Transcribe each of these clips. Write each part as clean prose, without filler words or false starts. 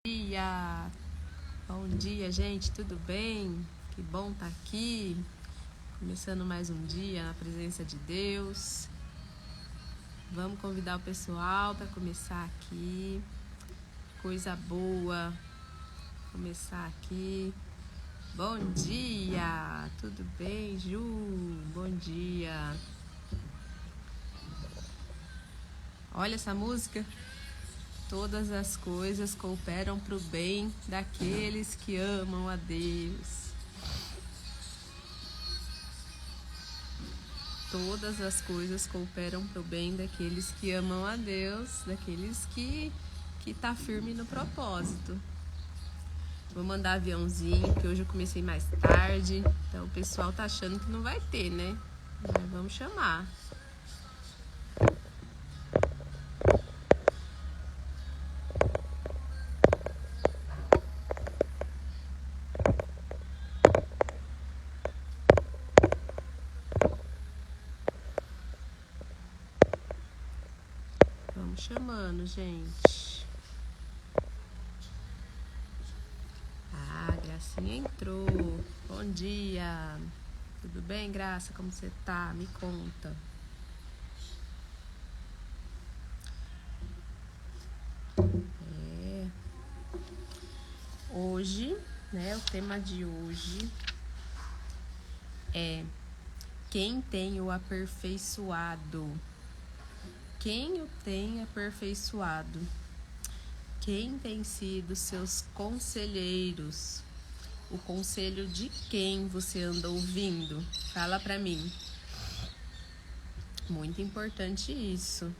Dia! Bom dia, gente, tudo bem? Que bom estar aqui, começando mais um dia na presença de Deus. Vamos convidar o pessoal para começar aqui. Coisa boa, começar aqui. Bom dia! Tudo bem, Ju? Bom dia! Olha essa música. Todas as coisas cooperam para o bem daqueles que amam a Deus. Todas as coisas cooperam para o bem daqueles que amam a Deus, daqueles que tá firme no propósito. Vou mandar aviãozinho, que hoje eu comecei mais tarde, então o pessoal tá achando que não vai ter, né? Mas vamos chamar. Vamos chamando, gente. Ah, Gracinha entrou. Bom dia. Tudo bem, Graça? Como você tá? Me conta. Hoje, né, o tema de hoje é quem tem o aperfeiçoado. Quem o tem aperfeiçoado? Quem tem sido seus conselheiros? O conselho de quem você anda ouvindo? Fala pra mim. Muito importante isso.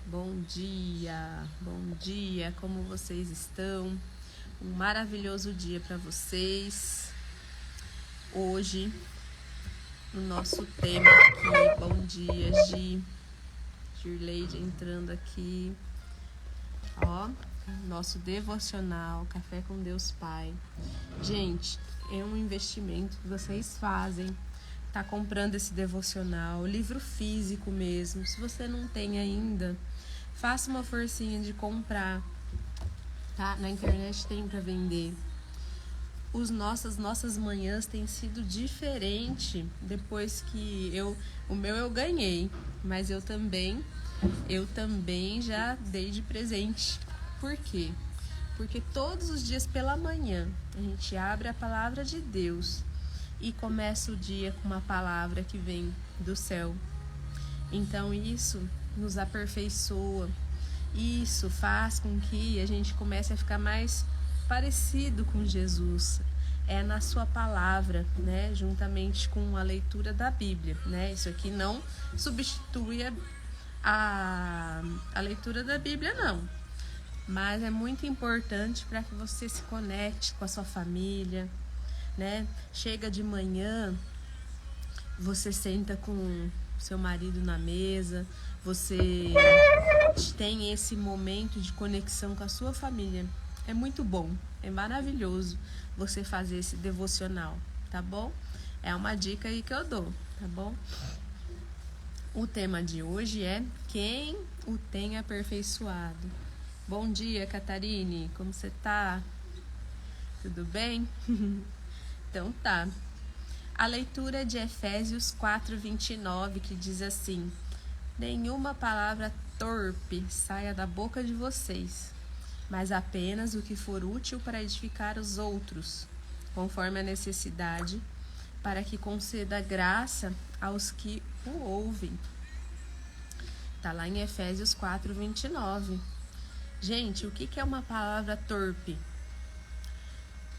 Bom dia, como vocês estão? Um maravilhoso dia para vocês. Hoje, no nosso tema aqui, bom dia, Girleide entrando aqui. Ó, nosso devocional, Café com Deus Pai. Gente, é um investimento que vocês fazem. Tá comprando esse devocional, livro físico mesmo. Se você não tem ainda, faça uma forcinha de comprar, tá? Na internet tem para vender. Nossas manhãs têm sido diferente depois que o meu eu ganhei, mas eu também já dei de presente. Por quê? Porque todos os dias pela manhã a gente abre a palavra de Deus e começa o dia com uma palavra que vem do céu. Então isso nos aperfeiçoa. Isso faz com que a gente comece a ficar mais parecido com Jesus. É na sua palavra, né? Juntamente com a leitura da Bíblia, né? Isso aqui não substitui a leitura da Bíblia, não. Mas é muito importante para que você se conecte com a sua família, né? Chega de manhã, você senta com seu marido na mesa, você tem esse momento de conexão com a sua família. É muito bom, é maravilhoso você fazer esse devocional, tá bom? É uma dica aí que eu dou, tá bom? O tema de hoje é quem o tem aperfeiçoado. Bom dia, Catarine, como você tá? Tudo bem? Então tá. A leitura de Efésios 4:29, que diz assim: nenhuma palavra torpe saia da boca de vocês, mas apenas o que for útil para edificar os outros, conforme a necessidade, para que conceda graça aos que o ouvem. Tá lá em Efésios 4:29. Gente, o que é uma palavra torpe?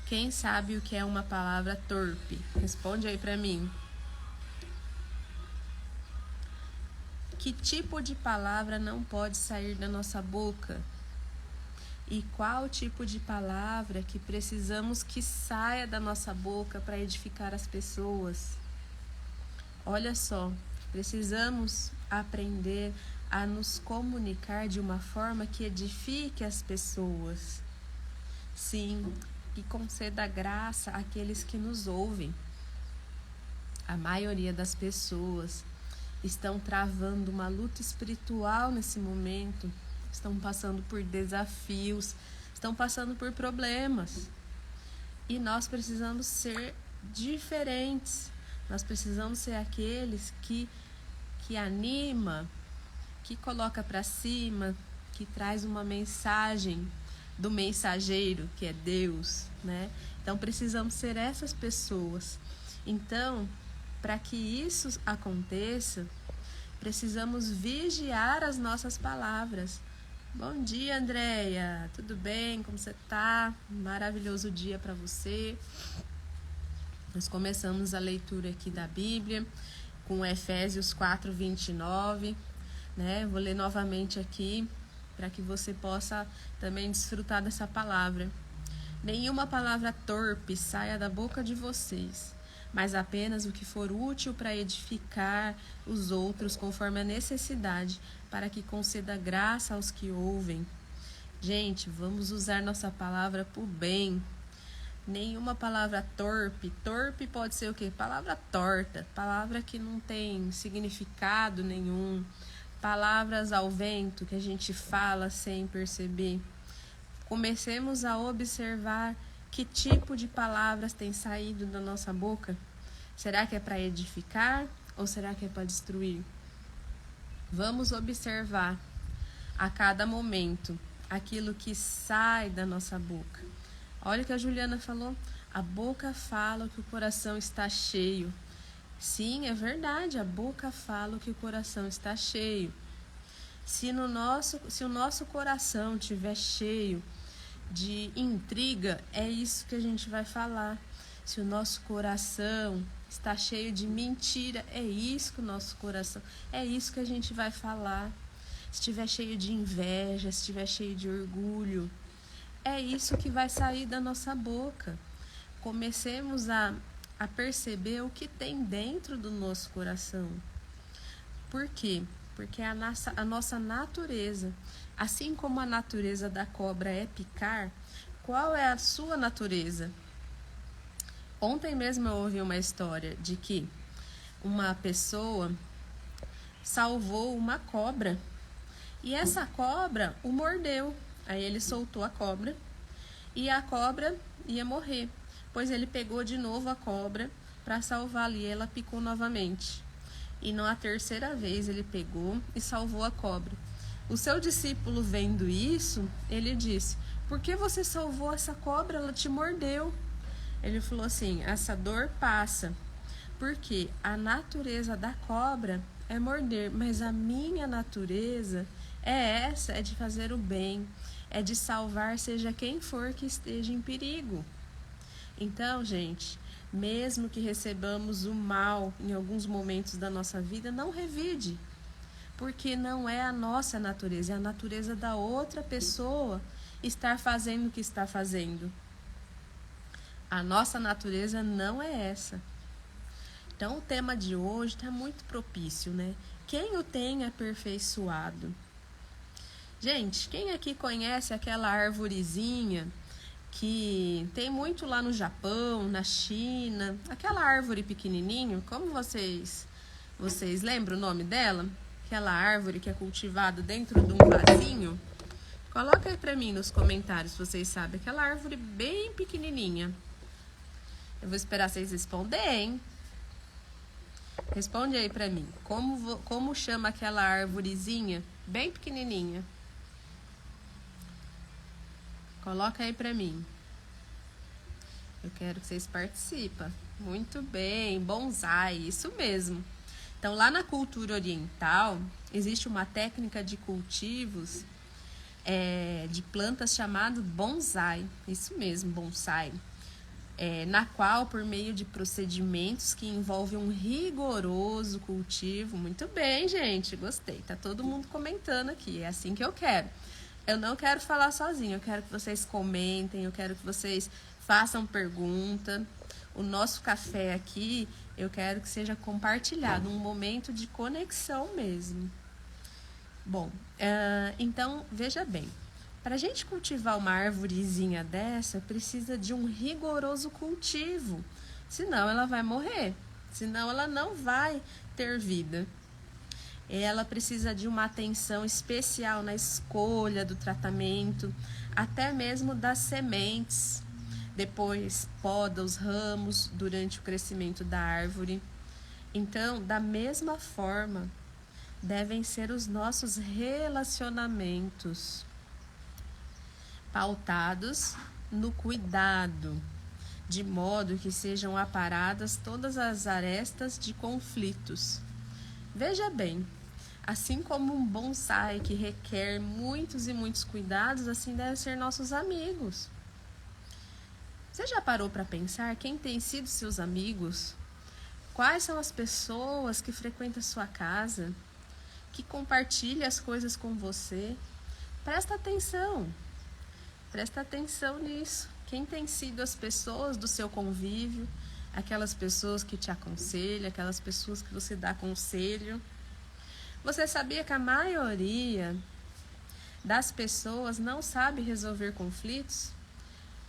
Quem sabe o que é uma palavra torpe? Responde aí pra mim. Que tipo de palavra não pode sair da nossa boca? E qual tipo de palavra que precisamos que saia da nossa boca para edificar as pessoas? Olha só, precisamos aprender a nos comunicar de uma forma que edifique as pessoas. Sim, que conceda graça àqueles que nos ouvem. A maioria das pessoas estão travando uma luta espiritual nesse momento, estão passando por desafios, estão passando por problemas. E nós precisamos ser diferentes. Nós precisamos ser aqueles que anima, que coloca para cima, que traz uma mensagem do mensageiro, que é Deus, né? Então precisamos ser essas pessoas. Então, para que isso aconteça, precisamos vigiar as nossas palavras. Bom dia, Andréia. Tudo bem? Como você tá? Maravilhoso dia para você. Nós começamos a leitura aqui da Bíblia com Efésios 4:29, né? Vou ler novamente aqui para que você possa também desfrutar dessa palavra. Nenhuma palavra torpe saia da boca de vocês, mas apenas o que for útil para edificar os outros conforme a necessidade, para que conceda graça aos que ouvem. Gente, vamos usar nossa palavra por bem. Nenhuma palavra torpe. Torpe pode ser o quê? Palavra torta, palavra que não tem significado nenhum, palavras ao vento que a gente fala sem perceber. Comecemos a observar que tipo de palavras tem saído da nossa boca. Será que é para edificar ou será que é para destruir? Vamos observar a cada momento aquilo que sai da nossa boca. Olha o que a Juliana falou, a boca fala o que o coração está cheio. Sim, é verdade, a boca fala o que o coração está cheio. Se o nosso coração estiver cheio de intriga, é isso que a gente vai falar. Se o nosso coração está cheio de mentira, é isso que o nosso coração, é isso que a gente vai falar. Se estiver cheio de inveja, se estiver cheio de orgulho, é isso que vai sair da nossa boca. Comecemos a perceber o que tem dentro do nosso coração. Por quê? Porque a nossa natureza, assim como a natureza da cobra é picar, qual é a sua natureza? Ontem mesmo eu ouvi uma história de que uma pessoa salvou uma cobra e essa cobra o mordeu. Aí ele soltou a cobra e a cobra ia morrer, pois ele pegou de novo a cobra para salvá-la e ela picou novamente. E na terceira vez ele pegou e salvou a cobra. O seu discípulo, vendo isso, ele disse: por que você salvou essa cobra? Ela te mordeu. Ele falou assim: essa dor passa, porque a natureza da cobra é morder, mas a minha natureza é de fazer o bem, é de salvar seja quem for que esteja em perigo. Então, gente, mesmo que recebamos o mal em alguns momentos da nossa vida, não revide, porque não é a nossa natureza, é a natureza da outra pessoa estar fazendo o que está fazendo. A nossa natureza não é essa. Então, o tema de hoje está muito propício, né? Quem o tem aperfeiçoado? Gente, quem aqui conhece aquela arvorezinha que tem muito lá no Japão, na China? Aquela árvore pequenininho, como vocês lembram o nome dela? Aquela árvore que é cultivada dentro de um vasinho? Coloca aí pra mim nos comentários se vocês sabem. Aquela árvore bem pequenininha. Eu vou esperar vocês responderem. Responde aí pra mim. Como chama aquela arvorezinha bem pequenininha? Coloca aí pra mim. Eu quero que vocês participem. Muito bem, bonsai, isso mesmo. Então, lá na cultura oriental, existe uma técnica de cultivos de plantas chamado bonsai. Isso mesmo, bonsai. Na qual, por meio de procedimentos que envolvem um rigoroso cultivo. Muito bem, gente, gostei. Tá todo mundo comentando aqui, é assim que eu quero. Eu não quero falar sozinho, eu quero que vocês comentem, eu quero que vocês façam pergunta. O nosso café aqui, eu quero que seja compartilhado, um momento de conexão mesmo. Bom, então, veja bem. Para a gente cultivar uma arvorezinha dessa, precisa de um rigoroso cultivo. Senão ela vai morrer. Senão ela não vai ter vida. ela precisa de uma atenção especial na escolha do tratamento, até mesmo das sementes. Depois poda os ramos durante o crescimento da árvore. Então, da mesma forma, devem ser os nossos relacionamentos, pautados no cuidado, de modo que sejam aparadas todas as arestas de conflitos. Veja bem, assim como um bonsai que requer muitos e muitos cuidados, assim devem ser nossos amigos. Você já parou para pensar quem tem sido seus amigos? Quais são as pessoas que frequentam a sua casa, que compartilham as coisas com você? Presta atenção nisso. Quem tem sido as pessoas do seu convívio, aquelas pessoas que te aconselham, aquelas pessoas que você dá conselho? Você sabia que a maioria das pessoas não sabe resolver conflitos?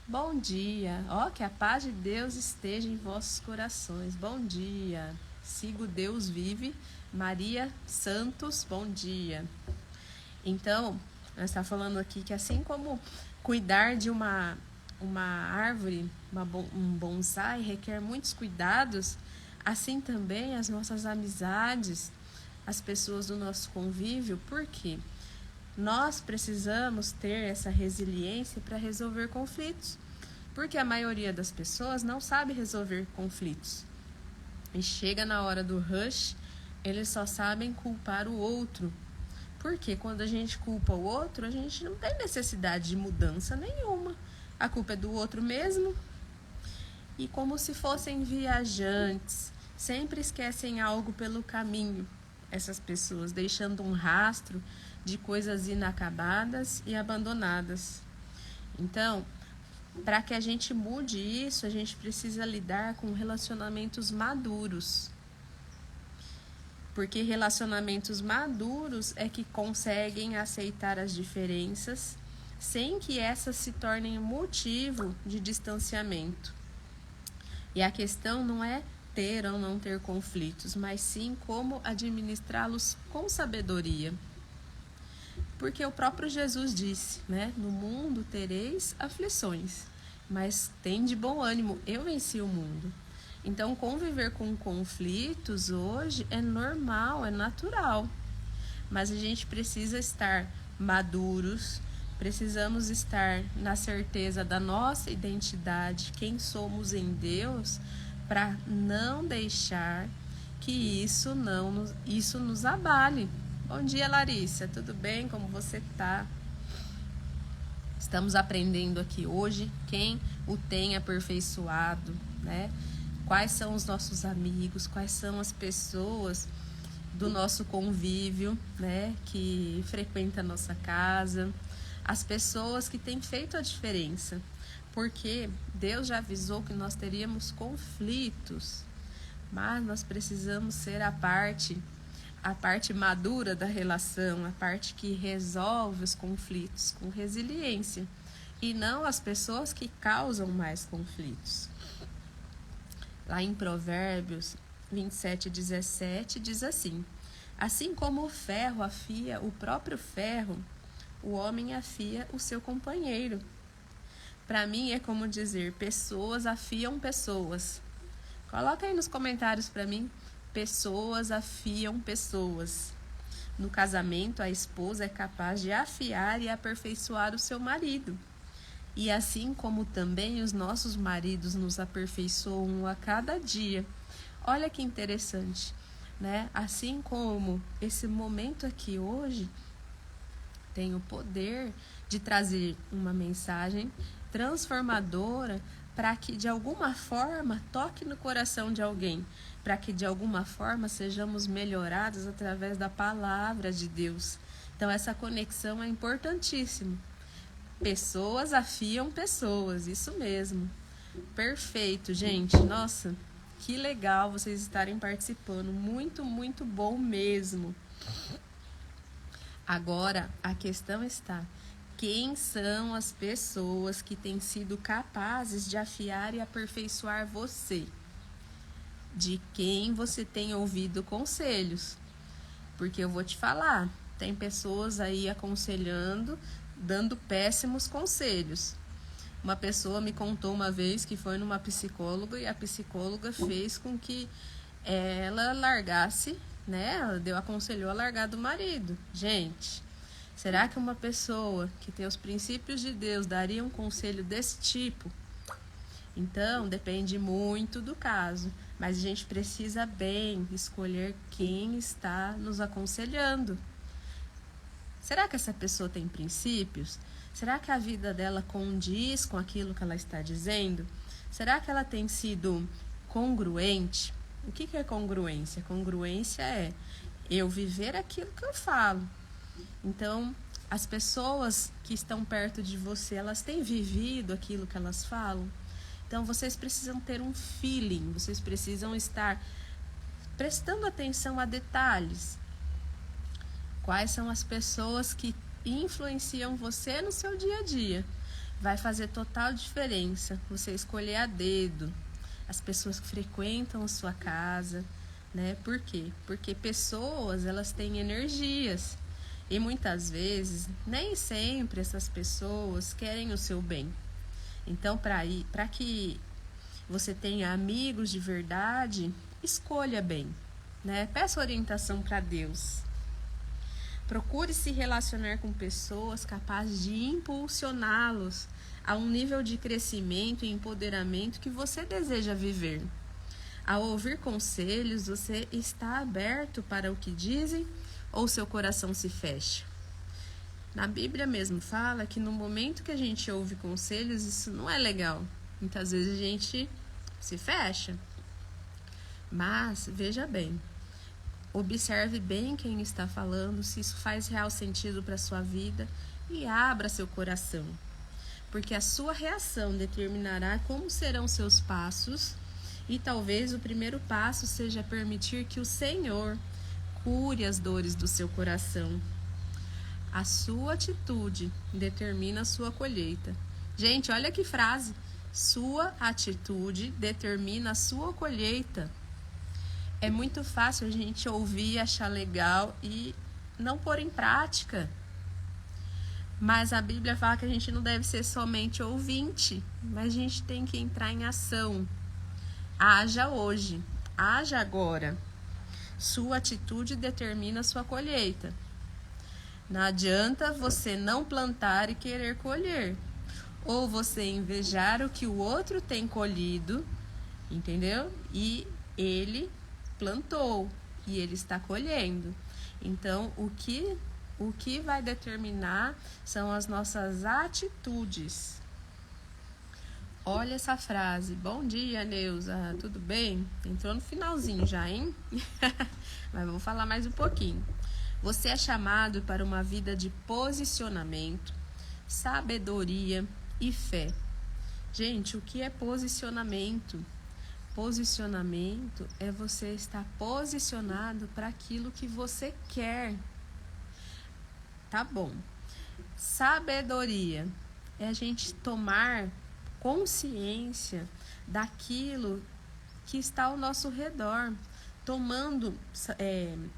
Bom dia, que a paz de Deus esteja em vossos corações. Bom dia, sigo Deus vive, Maria Santos, bom dia. Então, nós estamos falando aqui que assim como cuidar de uma árvore, um bonsai requer muitos cuidados, assim também as nossas amizades, as pessoas do nosso convívio. Por quê? Nós precisamos ter essa resiliência para resolver conflitos, porque a maioria das pessoas não sabe resolver conflitos. E chega na hora do rush, eles só sabem culpar o outro. Porque quando a gente culpa o outro, a gente não tem necessidade de mudança nenhuma. A culpa é do outro mesmo. E como se fossem viajantes, sempre esquecem algo pelo caminho, essas pessoas, deixando um rastro de coisas inacabadas e abandonadas. Então, para que a gente mude isso, a gente precisa lidar com relacionamentos maduros. Porque relacionamentos maduros é que conseguem aceitar as diferenças sem que essas se tornem motivo de distanciamento. E a questão não é ter ou não ter conflitos, mas sim como administrá-los com sabedoria. Porque o próprio Jesus disse, né? No mundo tereis aflições, mas tem de bom ânimo, eu venci o mundo. Então, conviver com conflitos hoje é normal, é natural. Mas a gente precisa estar maduros, precisamos estar na certeza da nossa identidade, quem somos em Deus, para não deixar que isso nos abale. Bom dia, Larissa, tudo bem? Como você está? Estamos aprendendo aqui hoje quem o tem aperfeiçoado, né? Quais são os nossos amigos, quais são as pessoas do nosso convívio, né, que frequenta a nossa casa, as pessoas que têm feito a diferença, porque Deus já avisou que nós teríamos conflitos, mas nós precisamos ser a parte madura da relação, a parte que resolve os conflitos com resiliência, e não as pessoas que causam mais conflitos. Lá em Provérbios 27:17 diz assim: assim como o ferro afia o próprio ferro, o homem afia o seu companheiro. Para mim é como dizer, pessoas afiam pessoas. Coloca aí nos comentários para mim, pessoas afiam pessoas. No casamento, a esposa é capaz de afiar e aperfeiçoar o seu marido. E assim como também os nossos maridos nos aperfeiçoam a cada dia. Olha que interessante, né? Assim como esse momento aqui hoje tem o poder de trazer uma mensagem transformadora para que de alguma forma toque no coração de alguém, para que de alguma forma sejamos melhorados através da palavra de Deus. Então essa conexão é importantíssima. Pessoas afiam pessoas, isso mesmo. Perfeito, gente. Nossa, que legal vocês estarem participando. Muito, muito bom mesmo. Agora, a questão está: quem são as pessoas que têm sido capazes de afiar e aperfeiçoar você? De quem você tem ouvido conselhos? Porque eu vou te falar, tem pessoas aí aconselhando, dando péssimos conselhos. Uma pessoa me contou uma vez que foi numa psicóloga e a psicóloga fez com que ela largasse, né? Aconselhou a largar do marido. Gente, será que uma pessoa que tem os princípios de Deus daria um conselho desse tipo? Então, depende muito do caso, mas a gente precisa bem escolher quem está nos aconselhando. Será que essa pessoa tem princípios? Será que a vida dela condiz com aquilo que ela está dizendo? Será que ela tem sido congruente? O que é congruência? Congruência é eu viver aquilo que eu falo. Então, as pessoas que estão perto de você, elas têm vivido aquilo que elas falam? Então, vocês precisam ter um feeling, vocês precisam estar prestando atenção a detalhes. Quais são as pessoas que influenciam você no seu dia a dia? Vai fazer total diferença você escolher a dedo as pessoas que frequentam a sua casa, né? Por quê? Porque pessoas, elas têm energias e muitas vezes, nem sempre essas pessoas querem o seu bem. Então, para que você tenha amigos de verdade, escolha bem, né? Peça orientação para Deus. Procure se relacionar com pessoas capazes de impulsioná-los a um nível de crescimento e empoderamento que você deseja viver. Ao ouvir conselhos, você está aberto para o que dizem ou seu coração se fecha? Na Bíblia mesmo fala que no momento que a gente ouve conselhos, isso não é legal. Muitas vezes a gente se fecha. Mas, veja bem, observe bem quem está falando, se isso faz real sentido para a sua vida e abra seu coração. Porque a sua reação determinará como serão seus passos e talvez o primeiro passo seja permitir que o Senhor cure as dores do seu coração. A sua atitude determina a sua colheita. Gente, olha que frase. Sua atitude determina a sua colheita. É muito fácil a gente ouvir, achar legal e não pôr em prática. Mas a Bíblia fala que a gente não deve ser somente ouvinte, mas a gente tem que entrar em ação. Haja hoje, haja agora. Sua atitude determina a sua colheita. Não adianta você não plantar e querer colher. Ou você invejar o que o outro tem colhido, entendeu? E ele plantou e ele está colhendo. Então, o que vai determinar são as nossas atitudes. Olha essa frase. Bom dia, Neuza. Tudo bem? Entrou no finalzinho já, hein? Mas vamos falar mais um pouquinho. Você é chamado para uma vida de posicionamento, sabedoria e fé. Gente, o que é posicionamento? Posicionamento é você estar posicionado para aquilo que você quer. Tá bom. Sabedoria é a gente tomar consciência daquilo que está ao nosso redor, tomando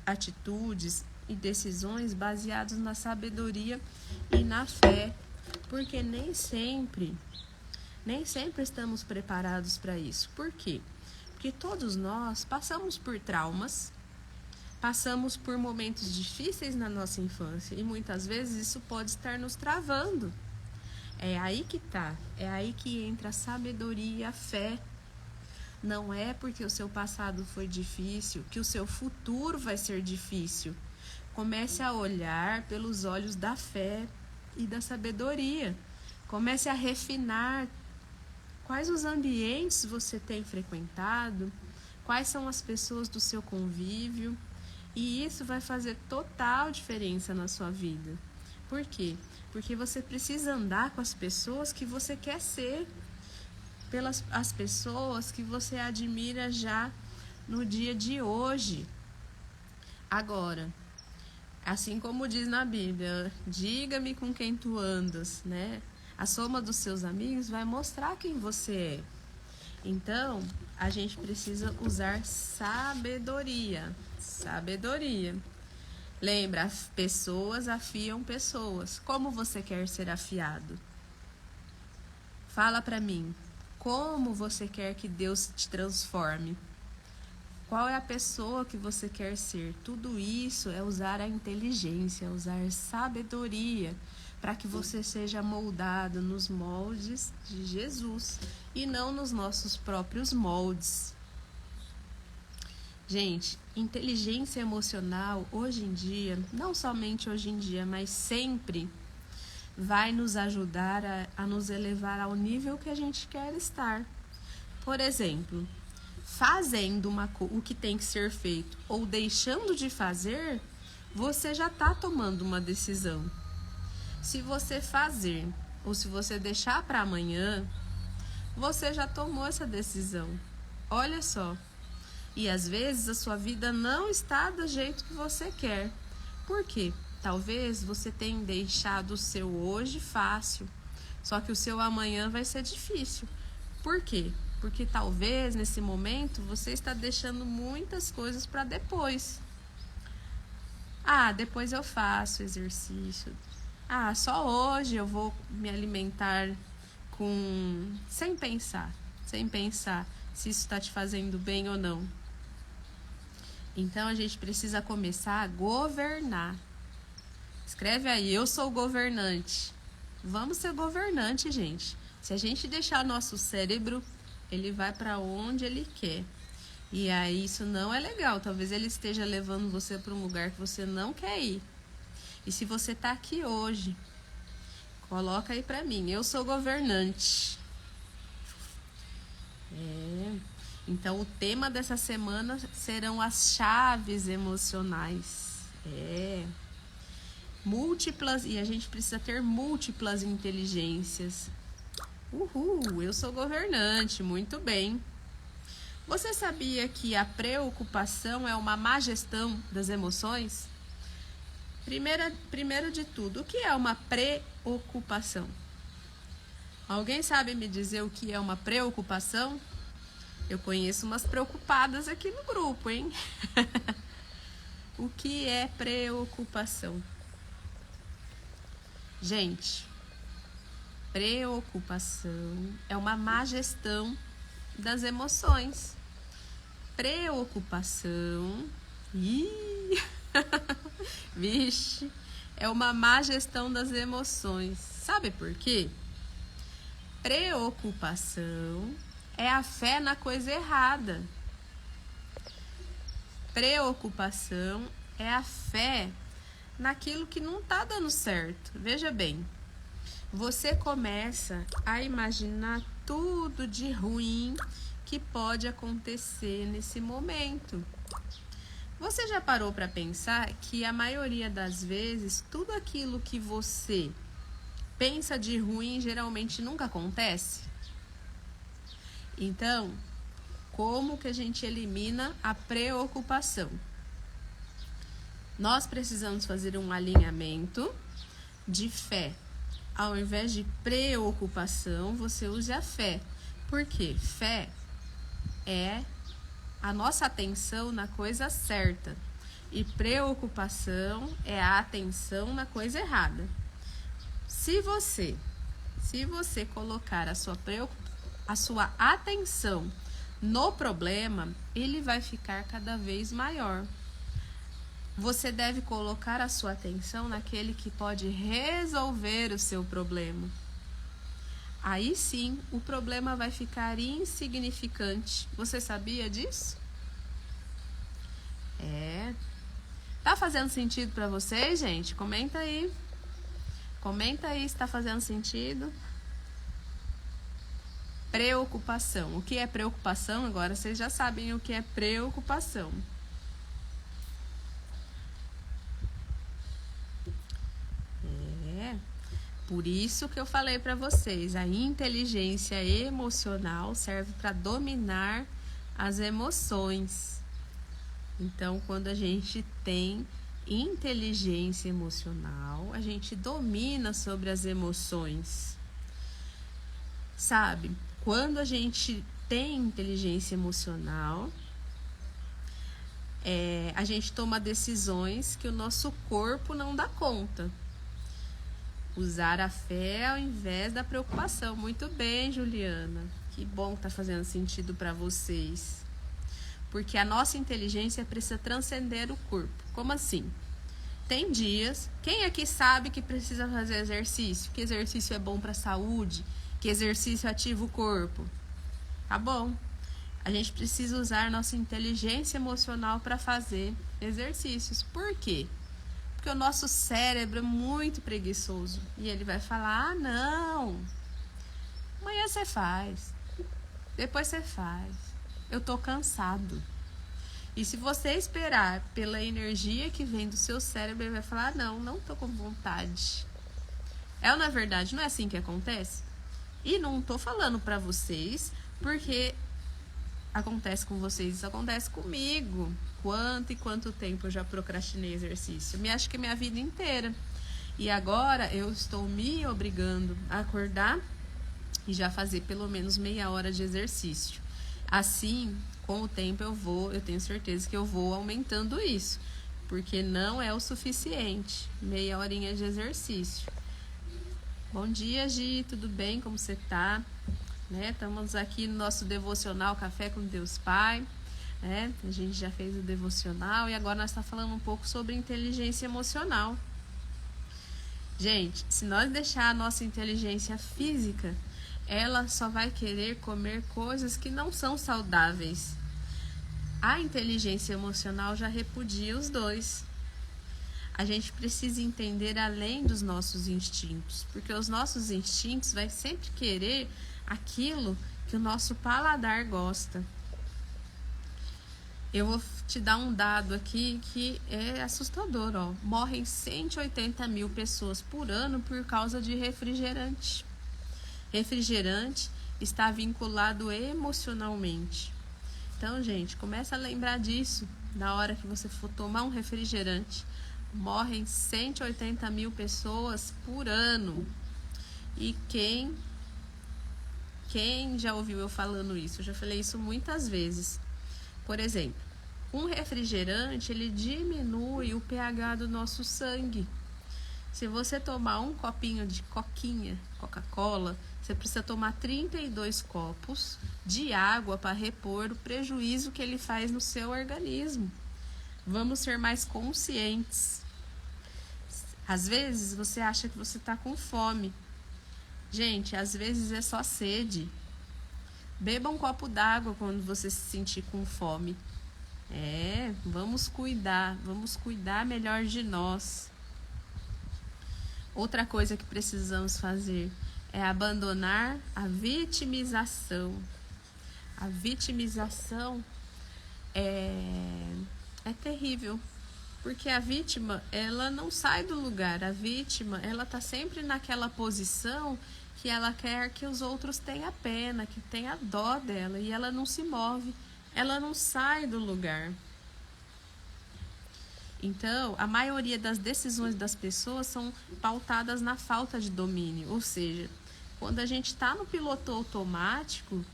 atitudes e decisões baseadas na sabedoria e na fé, porque nem sempre estamos preparados para isso. Por quê? Porque todos nós passamos por traumas, passamos por momentos difíceis na nossa infância e muitas vezes isso pode estar nos travando. É aí que tá, é aí que entra a sabedoria e a fé. Não é porque o seu passado foi difícil que o seu futuro vai ser difícil. Comece a olhar pelos olhos da fé e da sabedoria. Comece a refinar quais os ambientes você tem frequentado, quais são as pessoas do seu convívio, e isso vai fazer total diferença na sua vida. Por quê? Porque você precisa andar com as pessoas que você quer ser, pelas as pessoas que você admira já no dia de hoje. Agora, assim como diz na Bíblia, diga-me com quem tu andas, né? A soma dos seus amigos vai mostrar quem você é. Então, a gente precisa usar sabedoria. Sabedoria. Lembra, as pessoas afiam pessoas. Como você quer ser afiado? Fala pra mim. Como você quer que Deus te transforme? Qual é a pessoa que você quer ser? Tudo isso é usar a inteligência, usar sabedoria, para que você seja moldado nos moldes de Jesus e não nos nossos próprios moldes. Gente, inteligência emocional hoje em dia, não somente hoje em dia, mas sempre vai nos ajudar a nos elevar ao nível que a gente quer estar. Por exemplo, fazendo o que tem que ser feito ou deixando de fazer, você já está tomando uma decisão. Se você fazer ou se você deixar para amanhã, você já tomou essa decisão. Olha só. E às vezes a sua vida não está do jeito que você quer. Por quê? Talvez você tenha deixado o seu hoje fácil, só que o seu amanhã vai ser difícil. Por quê? Porque talvez nesse momento você está deixando muitas coisas para depois. Depois eu faço exercício. Só hoje eu vou me alimentar sem pensar se isso está te fazendo bem ou não. Então a gente precisa começar a governar. Escreve aí, eu sou governante. Vamos ser governante, gente. Se a gente deixar nosso cérebro, ele vai para onde ele quer. E aí isso não é legal. Talvez ele esteja levando você para um lugar que você não quer ir. E se você tá aqui hoje, coloca aí para mim, eu sou governante. Então o tema dessa semana serão as chaves emocionais. Múltiplas, e a gente precisa ter múltiplas inteligências. Eu sou governante, muito bem. Você sabia que a preocupação é uma má gestão das emoções? Primeiro de tudo, o que é uma preocupação? Alguém sabe me dizer o que é uma preocupação? Eu conheço umas preocupadas aqui no grupo, hein? O que é preocupação? Gente, preocupação é uma má gestão das emoções. Preocupação, vixe, é uma má gestão das emoções. Sabe por quê? Preocupação é a fé na coisa errada. Preocupação é a fé naquilo que não está dando certo. Veja bem, você começa a imaginar tudo de ruim que pode acontecer nesse momento. Você já parou para pensar que a maioria das vezes tudo aquilo que você pensa de ruim geralmente nunca acontece? Então, como que a gente elimina a preocupação? Nós precisamos fazer um alinhamento de fé. Ao invés de preocupação, você use a fé. Por quê? Fé é a nossa atenção na coisa certa. E preocupação é a atenção na coisa errada. Se você colocar a sua atenção no problema, ele vai ficar cada vez maior. Você deve colocar a sua atenção naquele que pode resolver o seu problema. Aí sim, o problema vai ficar insignificante. Você sabia disso? Tá fazendo sentido para vocês, gente? Comenta aí. Comenta aí se tá fazendo sentido. Preocupação. O que é preocupação? Agora vocês já sabem o que é preocupação. Por isso que eu falei para vocês, a inteligência emocional serve para dominar as emoções. Então, quando a gente tem inteligência emocional, a gente domina sobre as emoções. Sabe, quando a gente tem inteligência emocional, A gente toma decisões que o nosso corpo não dá conta. Usar a fé ao invés da preocupação. Muito bem, Juliana. Que bom que tá fazendo sentido para vocês. Porque a nossa inteligência precisa transcender o corpo. Como assim? Tem dias... Quem aqui sabe que precisa fazer exercício? Que exercício é bom para a saúde? Que exercício ativa o corpo? Tá bom. A gente precisa usar nossa inteligência emocional para fazer exercícios. Por quê? Porque o nosso cérebro é muito preguiçoso. E ele vai falar, ah, não, amanhã você faz, depois você faz, eu tô cansado. E se você esperar pela energia que vem do seu cérebro, ele vai falar, ah, não tô com vontade. Ou na verdade, não é assim que acontece? E não tô falando para vocês, porque acontece com vocês, isso acontece comigo. Quanto e quanto tempo eu já procrastinei exercício? Acho que minha vida inteira. E agora eu estou me obrigando a acordar e já fazer pelo menos meia hora de exercício. Assim, com o tempo eu tenho certeza que eu vou aumentando isso, porque não é o suficiente. Meia horinha de exercício. Bom dia, Gi, tudo bem? Como você tá? Estamos aqui no nosso devocional Café com Deus Pai. A gente já fez o devocional e agora nós estamos falando um pouco sobre inteligência emocional. Gente, se nós deixar a nossa inteligência física, ela só vai querer comer coisas que não são saudáveis. A inteligência emocional já repudia os dois. A gente precisa entender além dos nossos instintos, porque os nossos instintos vai sempre querer aquilo que o nosso paladar gosta. Eu vou te dar um dado aqui que é assustador, ó. Morrem 180 mil pessoas por ano por causa de refrigerante. Refrigerante está vinculado emocionalmente. Então, gente, começa a lembrar disso na hora que você for tomar um refrigerante. Morrem 180 mil pessoas por ano. E quem já ouviu eu falando isso? Eu já falei isso muitas vezes. Por exemplo, um refrigerante, ele diminui o pH do nosso sangue. Se você tomar um copinho de Coca-Cola, você precisa tomar 32 copos de água para repor o prejuízo que ele faz no seu organismo. Vamos ser mais conscientes. Às vezes, você acha que você está com fome. Gente, às vezes é só sede. Beba um copo d'água quando você se sentir com fome. Vamos cuidar melhor de nós. Outra coisa que precisamos fazer é abandonar a vitimização. A vitimização é terrível, porque a vítima, ela não sai do lugar. A vítima, ela tá sempre naquela posição que ela quer que os outros tenham pena, que tenha dó dela, e ela não se move, ela não sai do lugar. Então, a maioria das decisões das pessoas são pautadas na falta de domínio, ou seja, quando a gente está no piloto automático,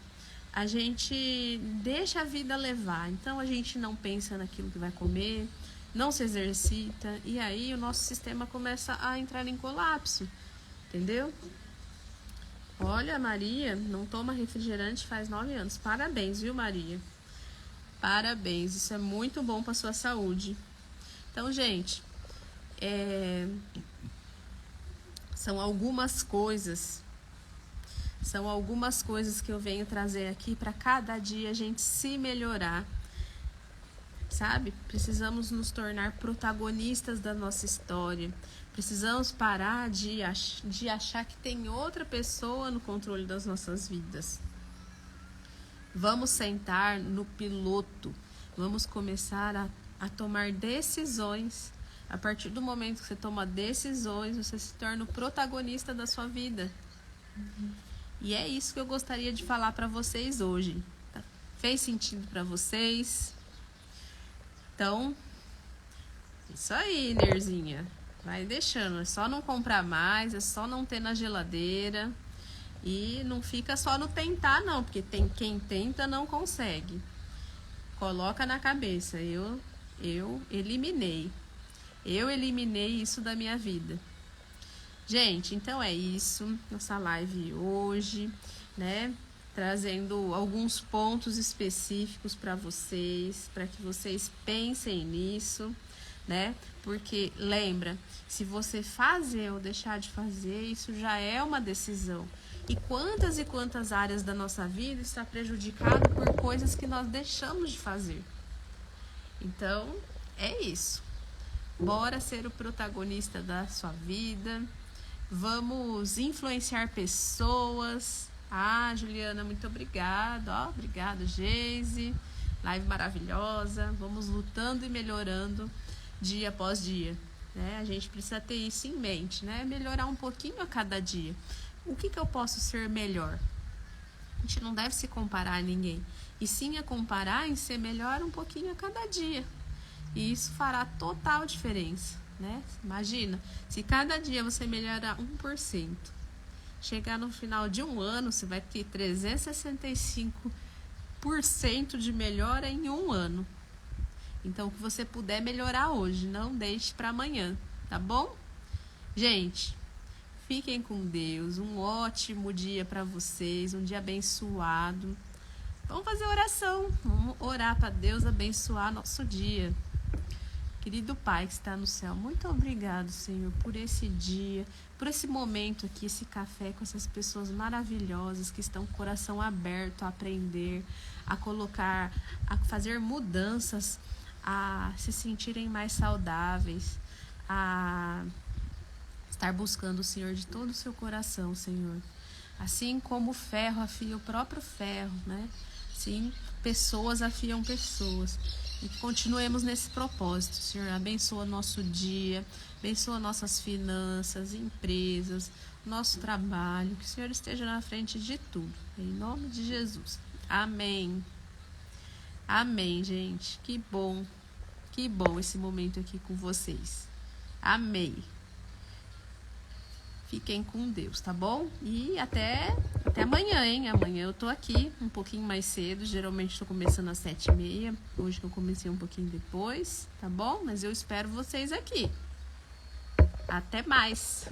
a gente deixa a vida levar, então a gente não pensa naquilo que vai comer, não se exercita, e aí o nosso sistema começa a entrar em colapso, entendeu? Olha, Maria, não toma refrigerante faz 9 anos. Parabéns, viu, Maria? Parabéns, isso é muito bom para sua saúde. Então, gente, são algumas coisas que eu venho trazer aqui para cada dia a gente se melhorar, sabe? Precisamos nos tornar protagonistas da nossa história. Precisamos parar de achar que tem outra pessoa no controle das nossas vidas. Vamos sentar no piloto. Vamos começar a tomar decisões. A partir do momento que você toma decisões, você se torna o protagonista da sua vida. E é isso que eu gostaria de falar para vocês hoje. Tá? Fez sentido para vocês? Então, isso aí, Nerzinha. Vai deixando, é só não comprar mais, é só não ter na geladeira. E não fica só no tentar, não, porque quem tenta não consegue. Coloca na cabeça, eu Eu eliminei isso da minha vida. Gente, então é isso, nossa live hoje, né? Trazendo alguns pontos específicos para vocês, para que vocês pensem nisso, né? Porque lembra, se você fazer ou deixar de fazer, isso já é uma decisão. E quantas áreas da nossa vida está prejudicado por coisas que nós deixamos de fazer. Então, é isso. Bora ser o protagonista da sua vida. Vamos influenciar pessoas. Juliana, muito obrigada. Obrigada, Geise. Live maravilhosa. Vamos lutando e melhorando dia após dia. Né? A gente precisa ter isso em mente, né? Melhorar um pouquinho a cada dia. O que eu posso ser melhor? A gente não deve se comparar a ninguém. E sim a comparar em ser melhor um pouquinho a cada dia. E isso fará total diferença, né? Imagina, se cada dia você melhorar 1%, chegar no final de um ano, você vai ter 365% de melhora em um ano. Então, o que você puder melhorar hoje, não deixe para amanhã, tá bom? Gente, fiquem com Deus, um ótimo dia para vocês, um dia abençoado. Vamos fazer oração, vamos orar para Deus abençoar nosso dia. Querido Pai que está no céu, muito obrigado, Senhor, por esse dia, por esse momento aqui, esse café com essas pessoas maravilhosas que estão com o coração aberto a aprender, a colocar, a fazer mudanças, a se sentirem mais saudáveis, a estar buscando o Senhor de todo o seu coração, Senhor. Assim como o ferro afia o próprio ferro, né? Sim, pessoas afiam pessoas. E que continuemos nesse propósito, Senhor. Abençoa nosso dia, abençoa nossas finanças, empresas, nosso trabalho. Que o Senhor esteja na frente de tudo. Em nome de Jesus. Amém. Amém, gente. Que bom esse momento aqui com vocês. Amei. Fiquem com Deus, tá bom? E até amanhã, hein? Amanhã eu tô aqui um pouquinho mais cedo. Geralmente tô começando às 7h30. Hoje que eu comecei um pouquinho depois, tá bom? Mas eu espero vocês aqui. Até mais!